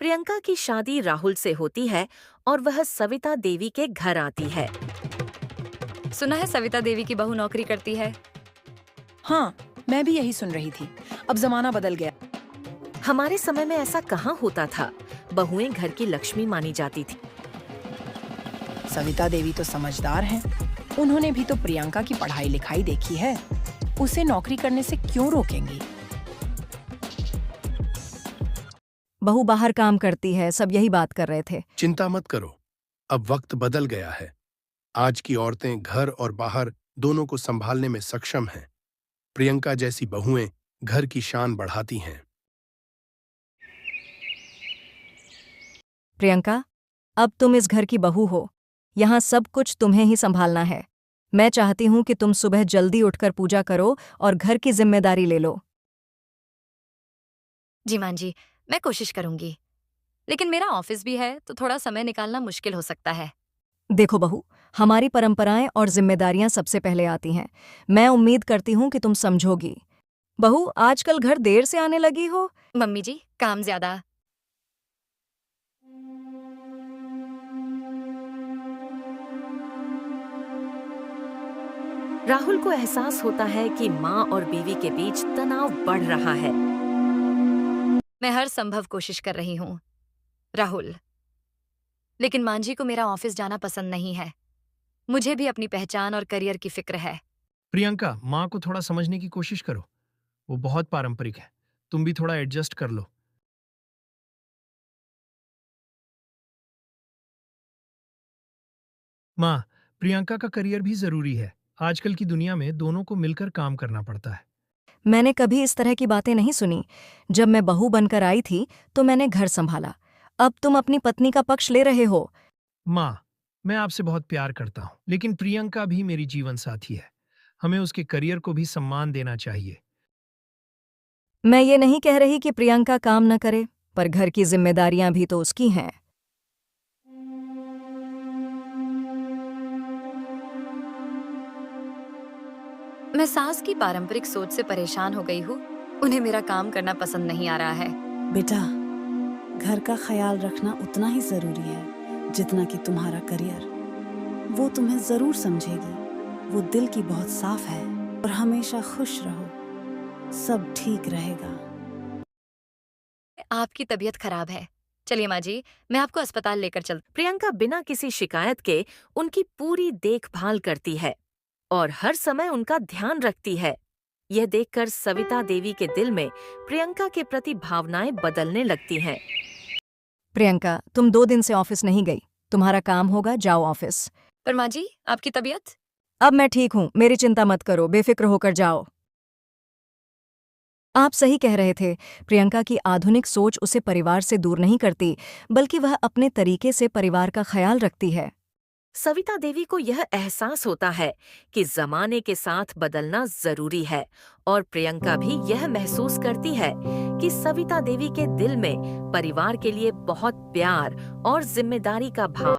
प्रियंका की शादी राहुल से होती है और वह सविता देवी के घर आती है। सुना है सविता देवी की बहू नौकरी करती है। हाँ, मैं भी यही सुन रही थी। अब जमाना बदल गया। हमारे समय में ऐसा कहाँ होता था। बहुएं घर की लक्ष्मी मानी जाती थी। सविता देवी तो समझदार हैं। उन्होंने भी तो प्रियंका की पढ़ाई लिखाई देखी है। उसे नौकरी करने से क्यों रोकेंगी? बहू बाहर काम करती है, सब यही बात कर रहे थे। चिंता मत करो, अब वक्त बदल गया है। आज की औरतें घर और बाहर दोनों को संभालने में सक्षम हैं। प्रियंका जैसी बहुएं घर की शान बढ़ाती हैं। प्रियंका, अब तुम इस घर की बहू हो। यहाँ सब कुछ तुम्हें ही संभालना है। मैं चाहती हूँ कि तुम सुबह जल्दी उठकर पूजा करो और घर की जिम्मेदारी ले लो। जी मां जी, मैं कोशिश करूंगी, लेकिन मेरा ऑफिस भी है तो थोड़ा समय निकालना मुश्किल हो सकता है। देखो बहू, हमारी परंपराएं और जिम्मेदारियां सबसे पहले आती हैं। मैं उम्मीद करती हूँ कि तुम समझोगी। बहू, आजकल घर देर से आने लगी हो। मम्मी जी, काम ज्यादा। राहुल को एहसास होता है कि माँ और बीवी के बीच तनाव बढ़ रहा है। मैं हर संभव कोशिश कर रही हूँ राहुल, लेकिन मां जी को मेरा ऑफिस जाना पसंद नहीं है। मुझे भी अपनी पहचान और करियर की फिक्र है। प्रियंका, माँ को थोड़ा समझने की कोशिश करो। वो बहुत पारंपरिक है। तुम भी थोड़ा एडजस्ट कर लो। माँ, प्रियंका का करियर भी जरूरी है। आजकल की दुनिया में दोनों को मिलकर काम करना पड़ता है। मैंने कभी इस तरह की बातें नहीं सुनी। जब मैं बहू बनकर आई थी तो मैंने घर संभाला। अब तुम अपनी पत्नी का पक्ष ले रहे हो। माँ, मैं आपसे बहुत प्यार करता हूँ, लेकिन प्रियंका भी मेरी जीवन साथी है। हमें उसके करियर को भी सम्मान देना चाहिए। मैं ये नहीं कह रही कि प्रियंका काम न करे, पर घर की जिम्मेदारियां भी तो उसकी हैं। मैं सास की पारंपरिक सोच से परेशान हो गई हूँ। उन्हें मेरा काम करना पसंद नहीं आ रहा है। बेटा, घर का ख्याल रखना उतना ही जरूरी है जितना कि तुम्हारा करियर। वो तुम्हें जरूर समझेगी। वो दिल की बहुत साफ है। और हमेशा खुश रहो, सब ठीक रहेगा। आपकी तबीयत खराब है। चलिए माँ जी, मैं आपको अस्पताल लेकर चल। प्रियंका बिना किसी शिकायत के उनकी पूरी देखभाल करती है और हर समय उनका ध्यान रखती है। यह देखकर सविता देवी के दिल में प्रियंका के प्रति भावनाएं बदलने लगती हैं। प्रियंका, तुम 2 दिन से ऑफिस नहीं गई। तुम्हारा काम होगा, जाओ ऑफिस। पर माँ जी, आपकी तबीयत? अब मैं ठीक हूँ, मेरी चिंता मत करो, बेफिक्र होकर जाओ। आप सही कह रहे थे। प्रियंका की आधुनिक सोच उसे परिवार से दूर नहीं करती, बल्कि वह अपने तरीके से परिवार का ख्याल रखती है। सविता देवी को यह एहसास होता है कि जमाने के साथ बदलना जरूरी है और प्रियंका भी यह महसूस करती है कि सविता देवी के दिल में परिवार के लिए बहुत प्यार और जिम्मेदारी का भाव